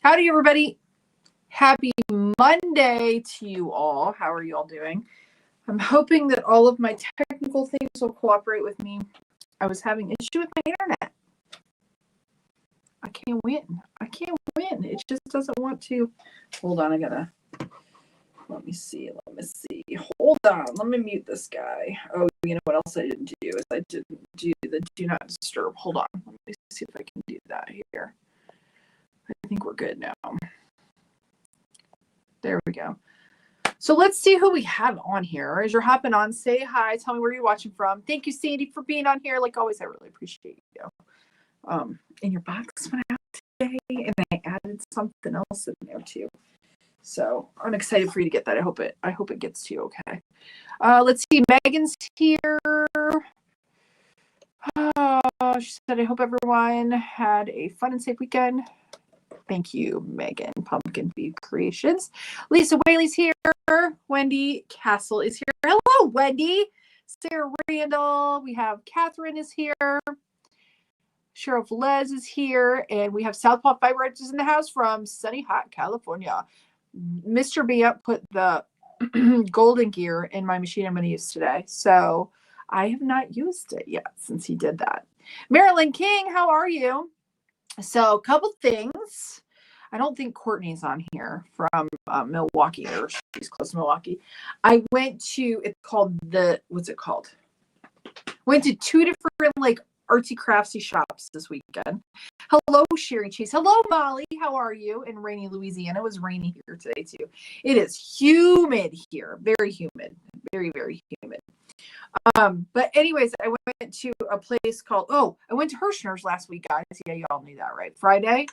Howdy, everybody. Happy Monday to you all. How are you all doing? I'm hoping that all of my technical things will cooperate with me. I was having issue with my internet. I can't win. It just doesn't want to. Hold on, let me see. Hold on, let me mute this guy. Oh, you know what else I didn't do is I didn't do the do not disturb. Hold on, let me see if I can do that here. I think we're good now. There we go. So let's see who we have on here. As you're hopping on, say hi. Tell me where you're watching from. Thank you, Sandy, for being on here. Like always, I really appreciate you. And your box went out today, and I added something else in there too. So I'm excited for you to get that. I hope it gets to you okay. Let's see. Megan's here. She said, I hope everyone had a fun and safe weekend. Thank you, Megan. Pumpkin Bee Creations. Lisa Whaley's here. Wendy Castle is here. Hello, Wendy. Sarah Randall. We have Catherine is here. Cheryl Velez is here. And we have Southpaw Fiber Arts in the house from sunny, hot California. Mr. Bia put the golden gear in my machine I'm going to use today. So I have not used it yet since he did that. Marilyn King, how are you? So a couple things. I don't think Courtney's on here from Milwaukee, or she's close to Milwaukee. I went to, it's called what's it called? Went to two different like artsy craftsy shops this weekend. Hello, Cheri Chase. Hello, Molly. How are you? In rainy Louisiana. It was rainy here today too. It is humid here. Very humid. Very, very humid. But anyways, I went to a place called, I went to Hirschner's last week, guys. Yeah, you all knew that, right? Friday.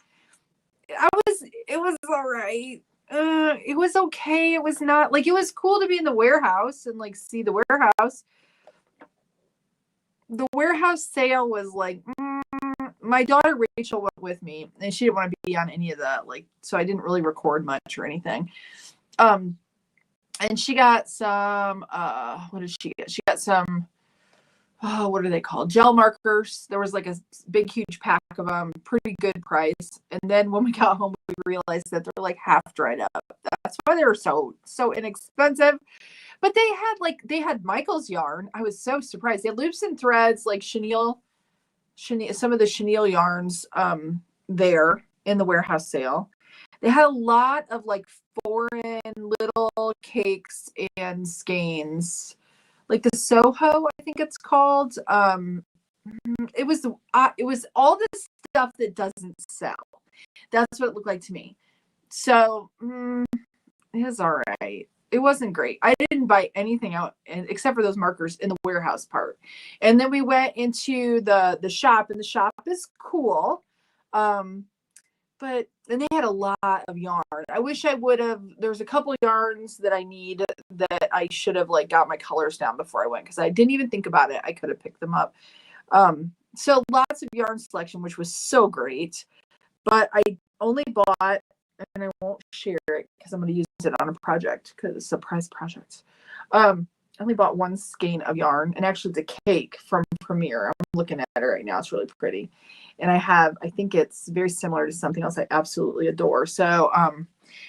It was all right. It was okay. It was not like, it was cool to be in the warehouse and like see the warehouse. The warehouse sale was like, my daughter Rachel went with me and she didn't want to be on any of that. Like, so I didn't really record much or anything. And she got some, what did she get? She got some, what are they called? Gel markers. There was like a big, huge pack of them, pretty good price. And then when we got home, we realized that they're like half dried up. That's why they were so inexpensive. But they had Michael's yarn. I was so surprised. They had loops and threads, like chenille, some of the chenille yarns there in the warehouse sale. They had a lot of like foreign little cakes and skeins, like the Soho, I think it's called. It was all this stuff that doesn't sell. That's what it looked like to me. So it was all right. It wasn't great. I didn't buy anything out except for those markers in the warehouse part. And then we went into the shop, and the shop is cool. But then they had a lot of yarn. I wish I would have. There's a couple of yarns that I need that I should have like got my colors down before I went, because I didn't even think about it. I could have picked them up. So lots of yarn selection, which was so great. But I only bought, and I won't share it because I'm going to use it on a project because it's a surprise project. I only bought one skein of yarn, and actually it's a cake from Premier. I'm looking at it right now. It's really pretty. And I think it's very similar to something else I absolutely adore. So,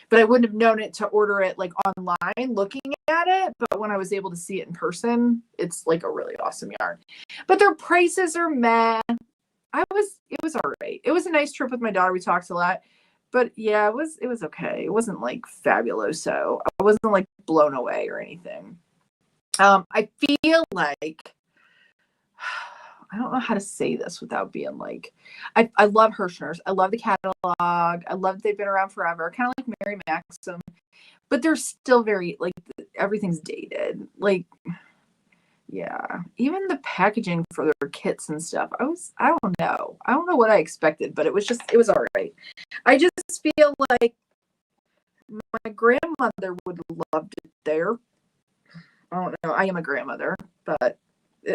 but I wouldn't have known it to order it like online looking at it. But when I was able to see it in person, it's like a really awesome yarn. But their prices are meh. It was all right. It was a nice trip with my daughter. We talked a lot. But yeah, it was okay. It wasn't like fabulous. So I wasn't like blown away or anything. I feel like, I don't know how to say this without being like, I love Hirschner's. I love the catalog. I love that they've been around forever, kind of like Mary Maxim, but they're still very like, everything's dated. Like, yeah, even the packaging for their kits and stuff. I don't know what I expected, but it was all right. I just feel like my grandmother would have loved it there. I don't know. I am a grandmother, but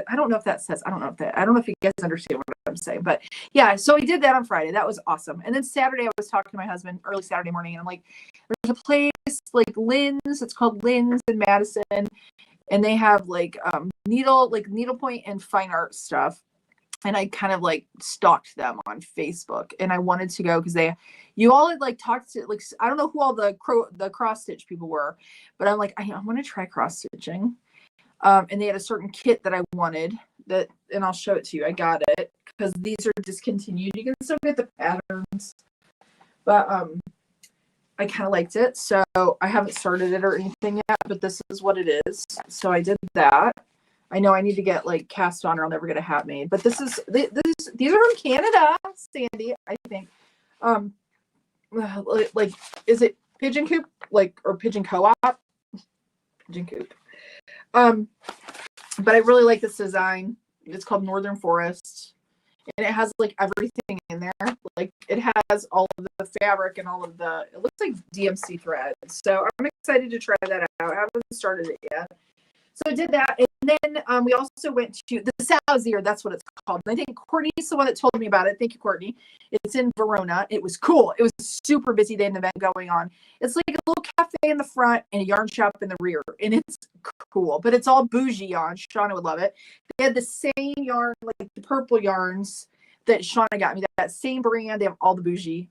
I don't know if that says, I don't know if you guys understand what I'm saying, but yeah, so we did that on Friday. That was awesome. And then Saturday, I was talking to my husband early Saturday morning, and I'm like, there's a place like Lynn's. It's called Lynn's in Madison. And they have like needlepoint and fine art stuff. and I kind of like stalked them on Facebook, and I wanted to go because you all had like talked to, like, I don't know who all the cross stitch people were, but I'm like, I want to try cross stitching. And they had a certain kit that I wanted and I'll show it to you. I got it because these are discontinued. You can still get the patterns, but I kind of liked it. So I haven't started it or anything yet, but this is what it is. So I did that. I know I need to get like cast on or I'll never get a hat made, but these are from Canada, Sandy, I think. Like, is it Pigeon Coop, like, or Pigeon Co-op? Pigeon Coop. But I really like this design. It's called Northern Forest, and it has like everything in there. Like, it has all of the fabric and all of it looks like DMC thread. So I'm excited to try that out. I haven't started it yet. So I did that, and then we also went to the Salazar. That's what it's called. And I think Courtney's the one that told me about it. Thank you, Courtney. It's in Verona. It was cool. It was super busy. They had an event going on. It's like a little cafe in the front and a yarn shop in the rear, and it's cool. But it's all bougie yarn. Shauna would love it. They had the same yarn, like the purple yarns that Shauna got me. That same brand. They have all the bougie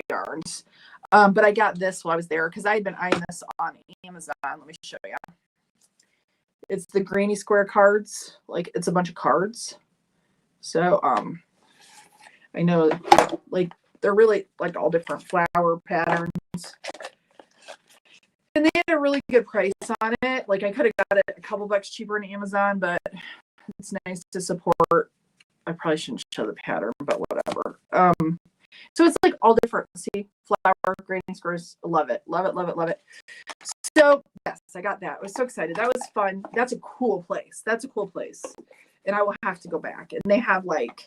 yarns. But I got this while I was there because I had been eyeing this on Amazon. Let me show you. It's the granny square cards. Like, it's a bunch of cards. So I know, like, they're really like all different flower patterns, and they had a really good price on it. Like, I could have got it a couple bucks cheaper on Amazon, but it's nice to support. I probably shouldn't show the pattern, but whatever. So it's like all different. See, flower, granny squares. Love it. So yes, I got that. I was so excited. That was fun. That's a cool place. And I will have to go back. And they have like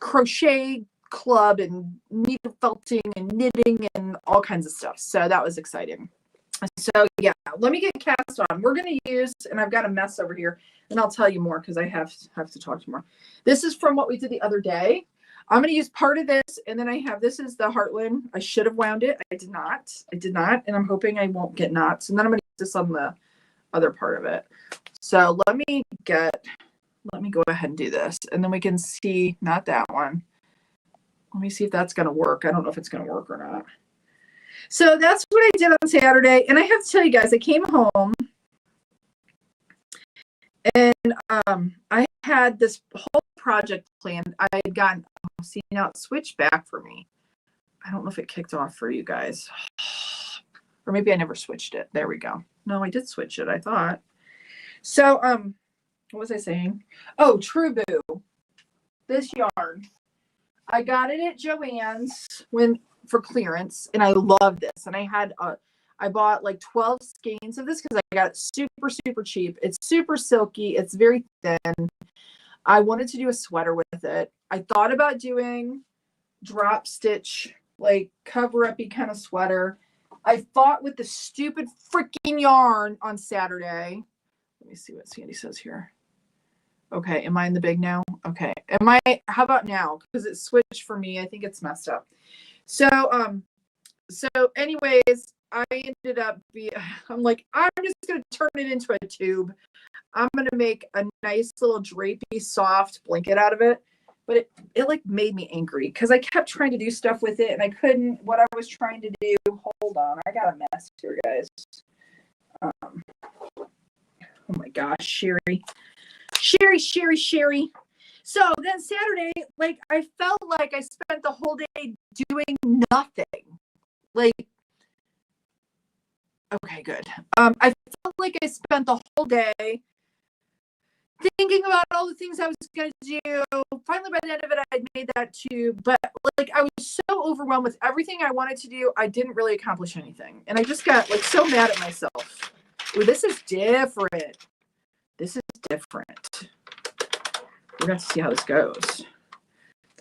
crochet club and needle felting and knitting and all kinds of stuff. So that was exciting. So yeah, let me get cast on. We're going to use, and I've got a mess over here, and I'll tell you more because I have to talk to you more. This is from what we did the other day. I'm going to use part of this, and then I have, this is the Heartland. I should have wound it. I did not, and I'm hoping I won't get knots. And then I'm going to use this on the other part of it. So let me go ahead and do this, and then we can see, not that one. Let me see if that's going to work. I don't know if it's going to work or not. So that's what I did on Saturday. And I have to tell you guys, I came home, and I had this whole project planned. I had gotten, see, now it switched back for me. I don't know if it kicked off for you guys. Or maybe I never switched it. There we go. No, I did switch it, I thought. So, what was I saying? Oh, True Boo. This yarn. I got it at Joann's for clearance, and I love this. And I bought like 12 skeins of this because I got it super, super cheap. It's super silky. It's very thin. I wanted to do a sweater with it. I thought about doing drop stitch, like cover-up-y kind of sweater. I fought with the stupid freaking yarn on Saturday. Let me see what Sandy says here. Okay, am I in the big now? Okay. How about now? Because it switched for me. I think it's messed up. So anyways, I ended up I'm like, I'm just going to turn it into a tube. I'm going to make a nice little drapey, soft blanket out of it. But it like made me angry because I kept trying to do stuff with it and I couldn't. What I was trying to do, hold on, I got a mess here, guys. Oh my gosh, Cheri. So then Saturday, like, I felt like I spent the whole day doing nothing. Like, okay, good. I felt like I spent the whole day thinking about all the things I was going to do. Finally, by the end of it, I made that tube. But like, I was so overwhelmed with everything I wanted to do, I didn't really accomplish anything. And I just got like so mad at myself. Ooh, this is different. We're going to see how this goes.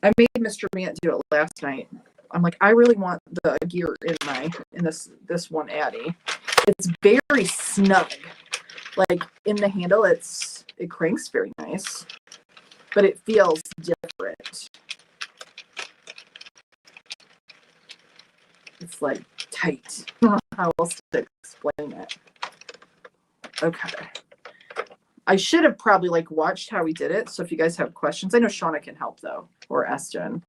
I made Mr. Mant do it last night. I'm like, I really want the gear in this one Addy. It's very snug. Like, in the handle, it cranks very nice, but it feels different. It's like tight. I don't know how else to explain it. Okay. I should have probably like watched how we did it. So if you guys have questions, I know Shauna can help though, or Eston.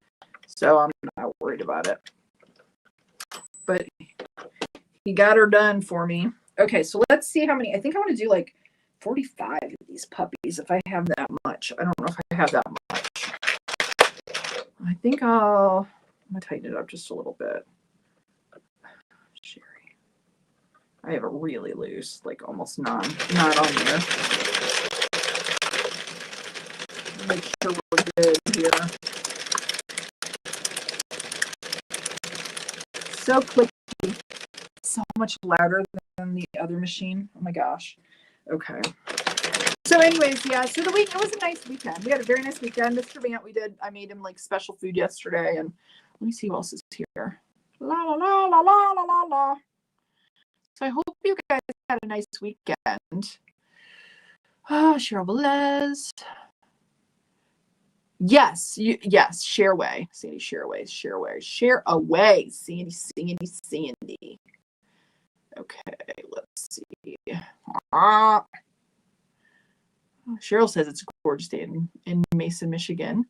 So I'm not worried about it. But he got her done for me. Okay, so let's see how many. I think I want to do like 45 of these puppies if I have that much. I don't know if I have that much. I think I'm going to tighten it up just a little bit. Cheri. I have it really loose, like almost not on there. Make sure we're good here. So clicky. So much louder than the other machine. Oh my gosh. Okay. So anyways, yeah, so the week, it was a nice weekend. We had a very nice weekend. Mr. Vant, I made him like special food yesterday. And let me see who else is here. La la la la la la la la. So I hope you guys had a nice weekend. Oh, Cheryl Velez. Yes, yes, share away. Sandy, share away, share away, share away. Sandy. Okay, let's see. Cheryl says it's a gorgeous day in Mason, Michigan.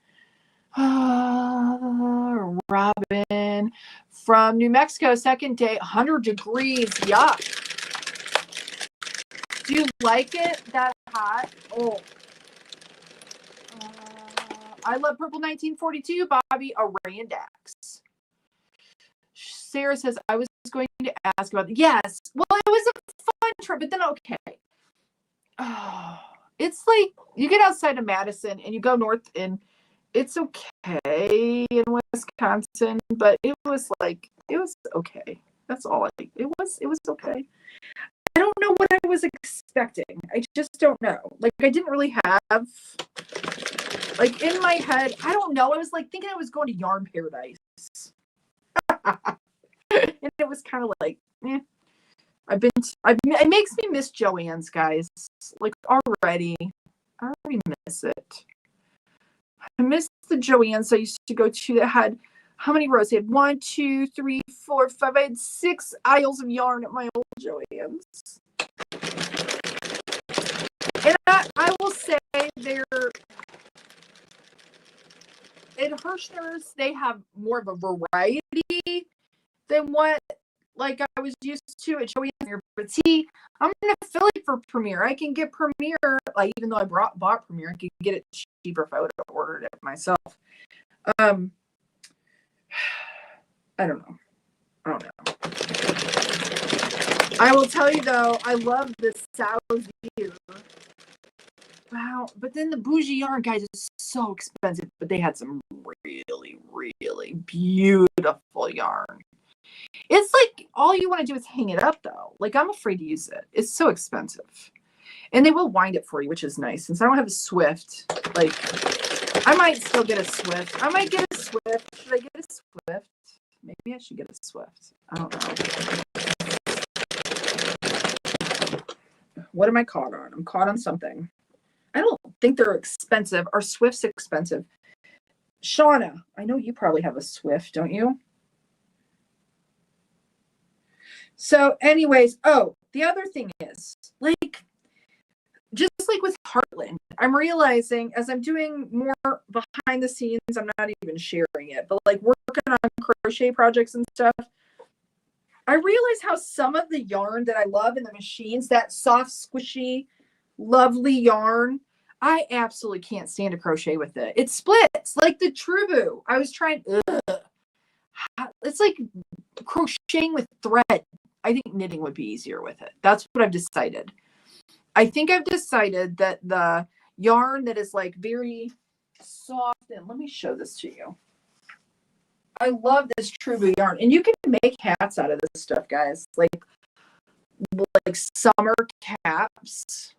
Robin from New Mexico, second day, 100 degrees. Yuck. Do you like it that hot? Oh. I love Purple 1942, Bobby Arandax. Sarah says, I was going to ask about yes. Well, it was a fun trip, but then okay. Oh, it's like you get outside of Madison and you go north and it's okay in Wisconsin, but it was okay. That's all it was okay. I don't know what I was expecting. I just don't know. Like I didn't really have like in my head, I don't know. I was like thinking I was going to Yarn Paradise. And it was kind of like, it makes me miss Joann's, guys. Like already. I already miss it. I miss the Joann's I used to go to that had how many rows? They had 1, 2, 3, 4, 5. I had 6 aisles of yarn at my old Joann's. And I will say they're in Hirschner's, they have more of a variety than what like I was used to at Joann's. But see, I'm an affiliate for Premier. I can get Premier, like even though I bought Premier, I could get it cheaper if I would have ordered it myself. I don't know. I will tell you though, I love the Sows here. Wow, but then the bougie yarn, guys, is so expensive. But they had some really, really beautiful yarn. It's like all you want to do is hang it up though. Like I'm afraid to use it. It's so expensive. And they will wind it for you, which is nice. Since I don't have a Swift, like I might still get a Swift. I might get a Swift. Should I get a Swift? Maybe I should get a Swift. I don't know. What am I caught on? I'm caught on something. I don't think they're expensive. Are Swifts expensive? Shauna, I know you probably have a Swift, don't you? So anyways, the other thing is, like, just like with Heartland, I'm realizing as I'm doing more behind the scenes, I'm not even sharing it, but like working on crochet projects and stuff, I realize how some of the yarn that I love in the machines, that soft, squishy, lovely yarn, I absolutely can't stand to crochet with it. It splits like the Trubu. I was trying, it's like crocheting with thread. I think knitting would be easier with it. That's what I've decided. I think I've decided that the yarn that is like very soft, and let me show this to you. I love this Trubu yarn, and you can make hats out of this stuff, guys. Like summer caps.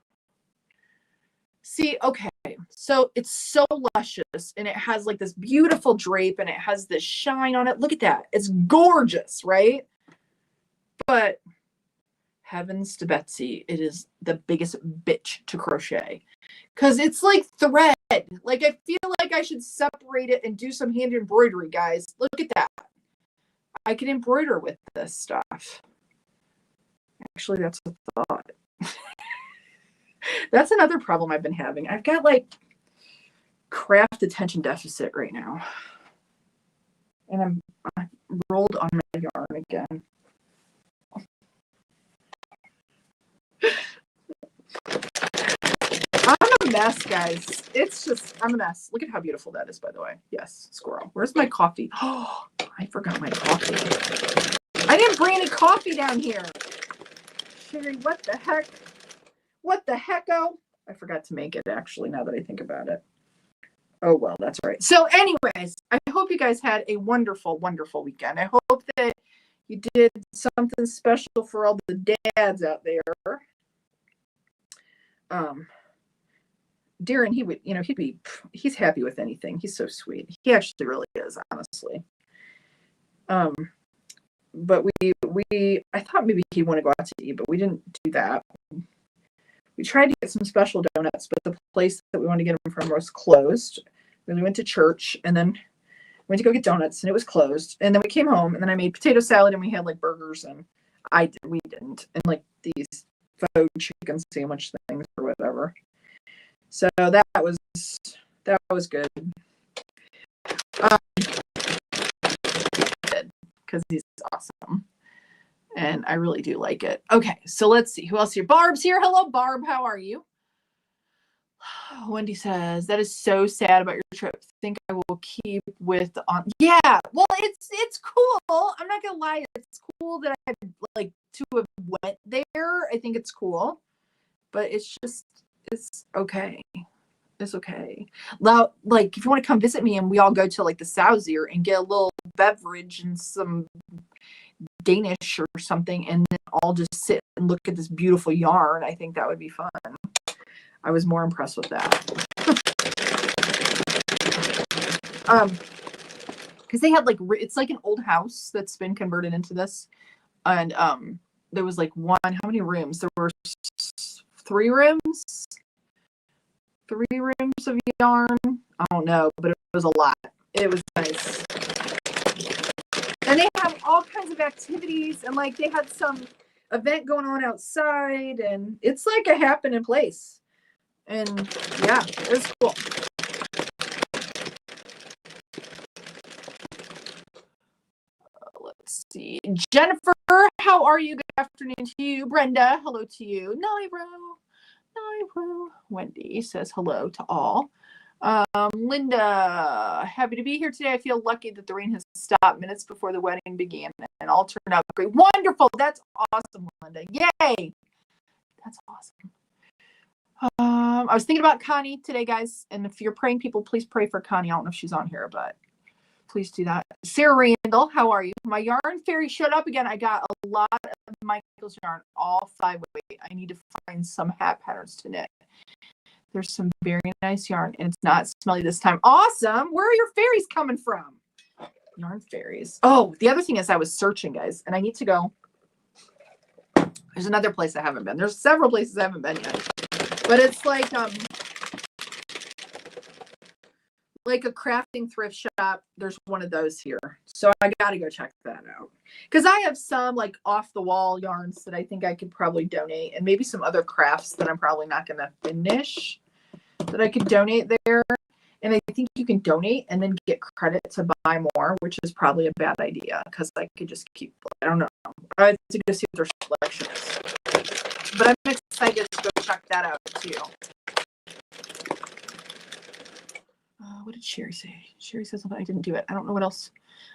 See, okay, so it's so luscious, and it has like this beautiful drape, and it has this shine on it. Look at that. It's gorgeous, right? But heavens to Betsy, it is the biggest bitch to crochet because it's like thread. Like I feel like I should separate it and do some hand embroidery, guys. Look at that. I can embroider with this stuff. Actually, that's a thought. That's another problem I've been having. I've got like craft attention deficit right now. And I rolled on my yarn again. I'm a mess, guys. It's just, I'm a mess. Look at how beautiful that is, by the way. Yes, squirrel. Where's my coffee? Oh, I forgot my coffee. I didn't bring any coffee down here. Cheri, what the heck? What the heck-o? I forgot to make it, actually, now that I think about it. Oh, well, that's all right. So anyways, I hope you guys had a wonderful, wonderful weekend. I hope that you did something special for all the dads out there. Darren, he would, he's happy with anything. He's so sweet. He actually really is, honestly. But I thought maybe he'd want to go out to eat, but we didn't do that. We tried to get some special donuts, but the place that we wanted to get them from was closed. Then we went to church and then went to go get donuts and it was closed. And then we came home and then I made potato salad and we had like burgers and we didn't. And like these faux chicken sandwich things or whatever. So that was good. Because he's awesome. And I really do like it. Okay, so let's see. Who else here? Barb's here. Hello, Barb. How are you? Wendy says, that is so sad about your trip. Think I will keep with on. Yeah, well, it's cool. I'm not gonna lie. It's cool that I like to have went there. I think it's cool. But it's okay. It's okay. Now, like, if you want to come visit me and we all go to like the Sausier and get a little beverage and some Danish or something, and then all just sit and look at this beautiful yarn, I think that would be fun. I was more impressed with that. Because they had like, it's like an old house that's been converted into this. And there was like how many rooms? There were 3 rooms? 3 rooms of yarn. I don't know, but it was a lot. It was nice. And they have all kinds of activities and like they had some event going on outside and it's like a happening place. And yeah, it was cool. Let's see. Jennifer, how are you? Good afternoon to you. Brenda, hello to you. Nairo. Wendy says hello to all. Linda, happy to be here today. I feel lucky that the rain has stopped minutes before the wedding began and all turned out great. Wonderful. That's awesome, Linda. Yay. That's awesome. I was thinking about Connie today, guys. And if you're praying people, please pray for Connie. I don't know if she's on here, but please do that. Sarah Randall, how are you? My yarn fairy showed up again. I got a lot of Michael's yarn, all 5 weight. I need to find some hat patterns to knit. There's some very nice yarn, and it's not smelly this time. Awesome. Where are your fairies coming from? Yarn fairies. Oh, the other thing is I was searching, guys, and I need to go. There's another place I haven't been. There's several places I haven't been yet. But it's like a crafting thrift shop. There's one of those here. So I got to go check that out. Because I have some like off the wall yarns that I think I could probably donate, and maybe some other crafts that I'm probably not going to finish that I could donate there. And I think you can donate and then get credit to buy more, which is probably a bad idea because I could just keep, I don't know. I have to go see what their selection is. But I'm excited to go check that out too. What did Cheri say? Cheri says something. I didn't do it. I don't know what else.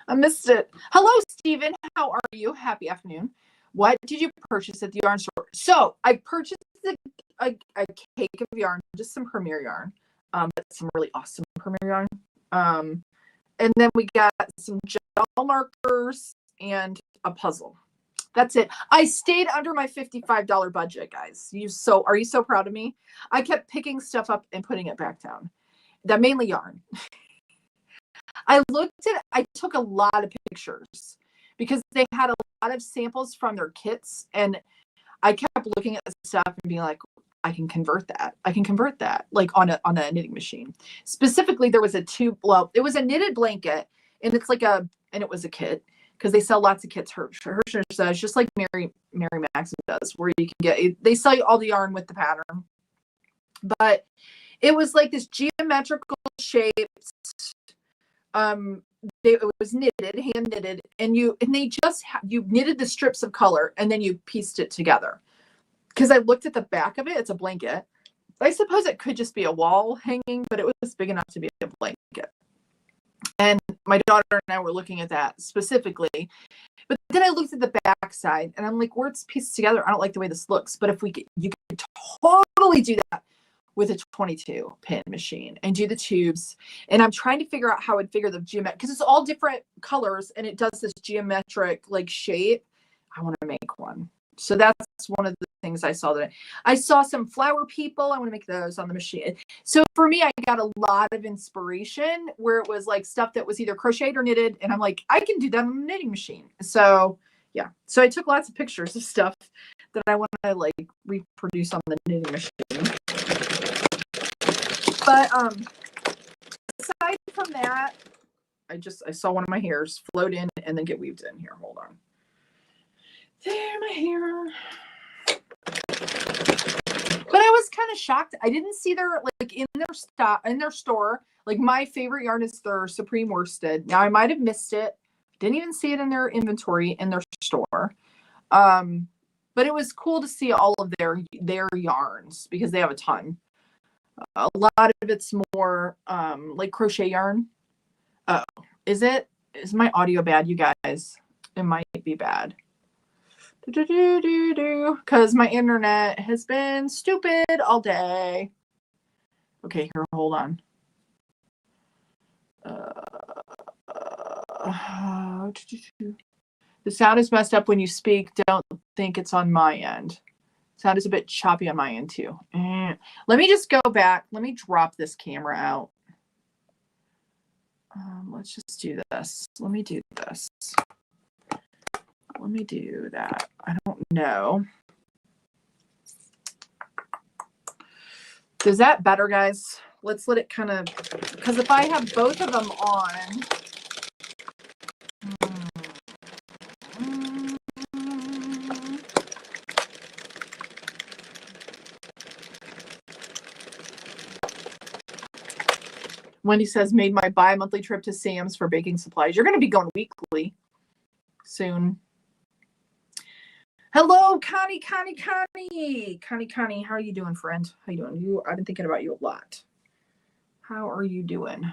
I missed it. Hello, Stephen. How are you? Happy afternoon. What did you purchase at the yarn store? So I purchased a cake of yarn, just some Premier yarn, but some really awesome Premier yarn. And then we got some gel markers and a puzzle. That's it. I stayed under my $55 budget, guys. Are you so proud of me? I kept picking stuff up and putting it back down. That mainly yarn. I took a lot of pictures because they had a lot of samples from their kits, and I kept looking at the stuff and being like, I can convert that. Like on a knitting machine. Specifically, there was it was a knitted blanket, and it was a kit because they sell lots of kits. Hershey does, just like Mary Maxim does, where you can they sell you all the yarn with the pattern. but it was like this geometrical shape. It was knitted, hand knitted, and they just you knitted the strips of color and then you pieced it together. Because I looked at the back of it, it's a blanket. I suppose it could just be a wall hanging, but it was big enough to be a blanket. And my daughter and I were looking at that specifically. But then I looked at the back side and I'm like, where it's pieced together, I don't like the way this looks. But if you could totally do that with a 22 pin machine and do the tubes. And I'm trying to figure out how I'd figure the geometric, because it's all different colors and it does this geometric like shape. I want to make one. So that's one of the things I saw today. I saw some flower people. I want to make those on the machine. So for me, I got a lot of inspiration where it was like stuff that was either crocheted or knitted. And I'm like, I can do that on a knitting machine. So yeah. So I took lots of pictures of stuff that I want to like reproduce on the knitting machine. But aside from that, I saw one of my hairs float in and then get weaved in here. Hold on. There, my hair. But I was kind of shocked. I didn't see their like in their store. Like my favorite yarn is their Supreme Worsted. Now I might have missed it. Didn't even see it in their inventory in their store. But it was cool to see all of their yarns because they have a ton. A lot of it's more like crochet yarn. Oh, is my audio bad, you guys? It might be bad. Because my internet has been stupid all day. Okay, here, hold on. The sound is messed up when you speak. Don't think it's on my end. Sound is a bit choppy on my end too. Let me just go back. Let me drop this camera out. Let's just do this. Let me do this. Let me do that. I don't know. Is that better, guys? Let's let it kind of, because if I have both of them on. Wendy says, made my bi-monthly trip to Sam's for baking supplies. You're going to be going weekly soon. Hello, Connie. Connie, how are you doing, friend? How you doing? I've been thinking about you a lot. How are you doing?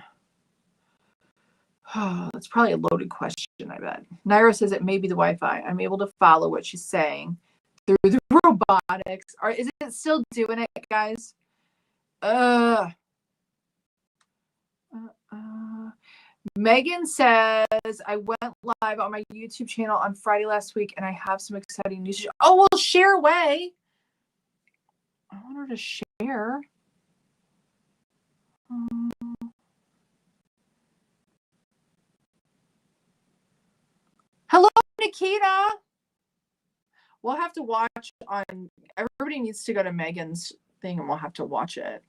Oh, that's probably a loaded question, I bet. Naira says it may be the Wi-Fi. I'm able to follow what she's saying through the robotics. Is it still doing it, guys? Megan says, I went live on my YouTube channel on Friday last week and I have some exciting news. Oh, well, share away. I want her to share. Hello, Nikita. We'll have to watch on, everybody needs to go to Megan's thing and we'll have to watch it.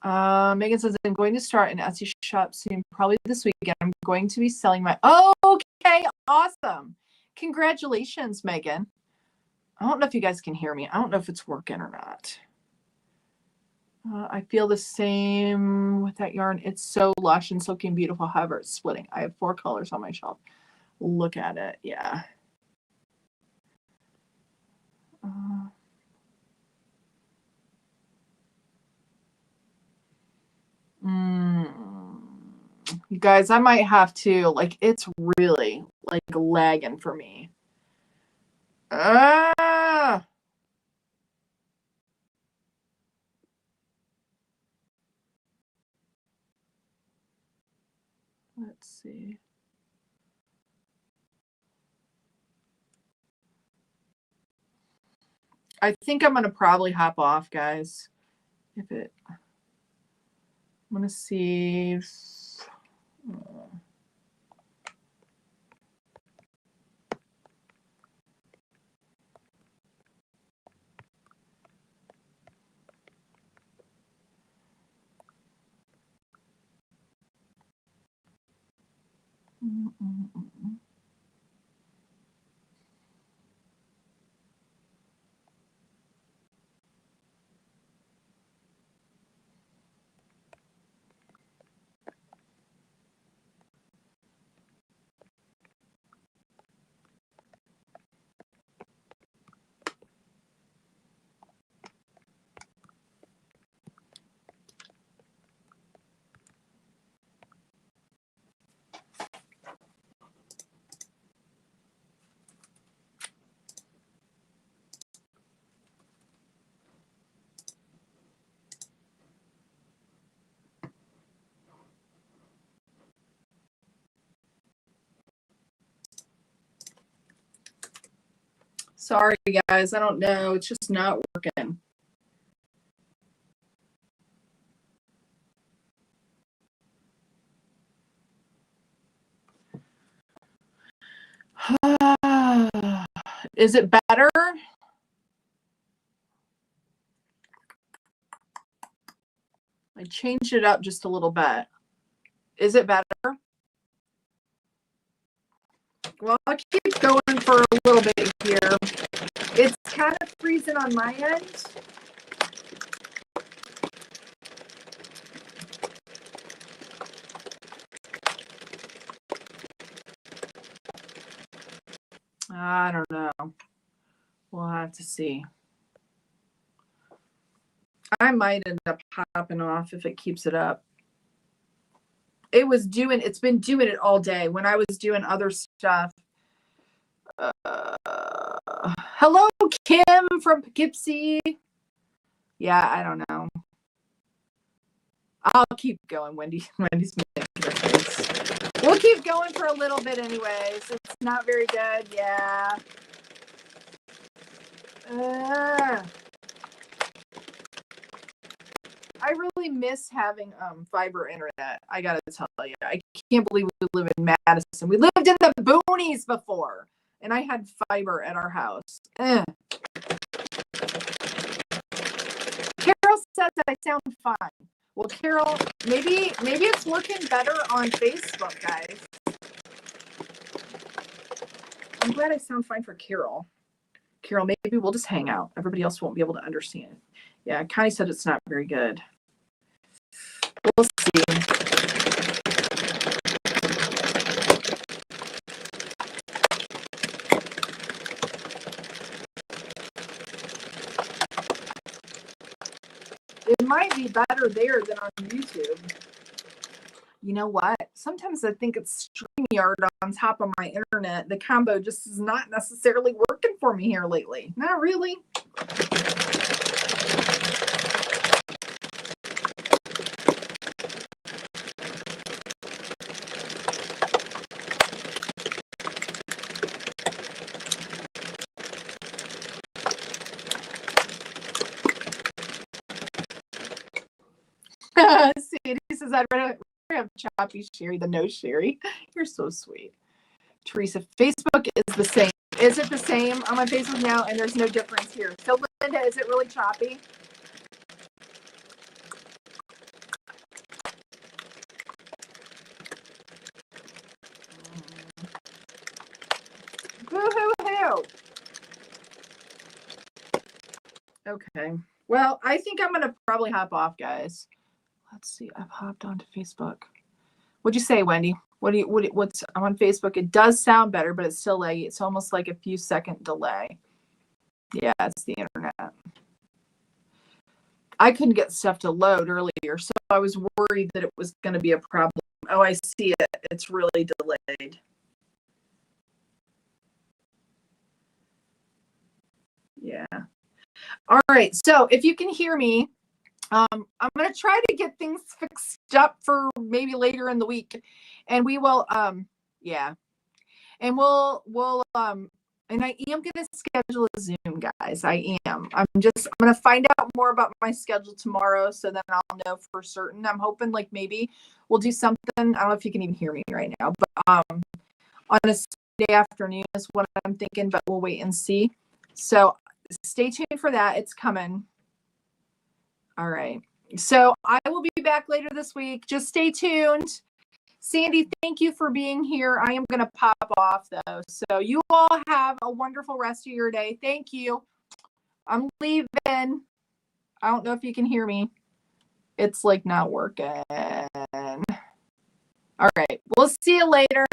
Megan says, I'm going to start an Etsy shop soon, probably this weekend. I'm going to be selling my, okay, awesome. Congratulations, Megan. I don't know if you guys can hear me. I don't know if it's working or not. I feel the same with that yarn. It's so lush and silky and beautiful. However, it's splitting. I have 4 colors on my shelf. Look at it. Yeah. You guys, I might have to, like, it's really like lagging for me. Let's see. I think I'm going to probably hop off, guys. I'm going to see if, Sorry, guys. I don't know. It's just not working. Is it better? I changed it up just a little bit. Is it better? Well, I'll keep going for a little bit here. It's kind of freezing on my end. I don't know. We'll have to see. I might end up popping off if it keeps it up. It's been doing it all day when I was doing other stuff. Hello, Kim from Poughkeepsie. Yeah, I don't know. I'll keep going. Wendy's making a face. We'll keep going for a little bit anyways. It's not very good. Yeah. I really miss having fiber internet. I gotta tell you, I can't believe we live in Madison. We lived in the boonies before, and I had fiber at our house. Carol says that I sound fine. Well, Carol, maybe it's working better on Facebook, guys. I'm glad I sound fine for Carol. Carol, maybe we'll just hang out. Everybody else won't be able to understand. Yeah, Connie said it's not very good. We'll see. It might be better there than on YouTube. You know what? Sometimes I think it's StreamYard on top of my internet. The combo just is not necessarily working for me here lately. Not really. Sadie says, I'd rather have choppy Cheri than no Cheri. You're so sweet. Teresa, Facebook is the same. Is it the same? I'm on Facebook now, and there's no difference here. So, Linda, is it really choppy? Woo-hoo-hoo. Okay. Well, I think I'm going to probably hop off, guys. Let's see. I've hopped onto Facebook. What'd you say, Wendy? What's I'm on Facebook? It does sound better, but it's still late. It's almost like a few second delay. Yeah, it's the internet. I couldn't get stuff to load earlier, so I was worried that it was going to be a problem. Oh, I see it. It's really delayed. Yeah. All right. So if you can hear me, I'm going to try to get things fixed up for maybe later in the week, and we will, yeah, and we'll, and I am going to schedule a Zoom, guys. I'm going to find out more about my schedule tomorrow, so then I'll know for certain. I'm hoping like maybe we'll do something. I don't know if you can even hear me right now, but on a Sunday afternoon is what I'm thinking, but we'll wait and see. So stay tuned for that. It's coming. All right. So I will be back later this week. Just stay tuned. Sandy, thank you for being here. I am going to pop off, though. So you all have a wonderful rest of your day. Thank you. I'm leaving. I don't know if you can hear me. It's like not working. All right. We'll see you later.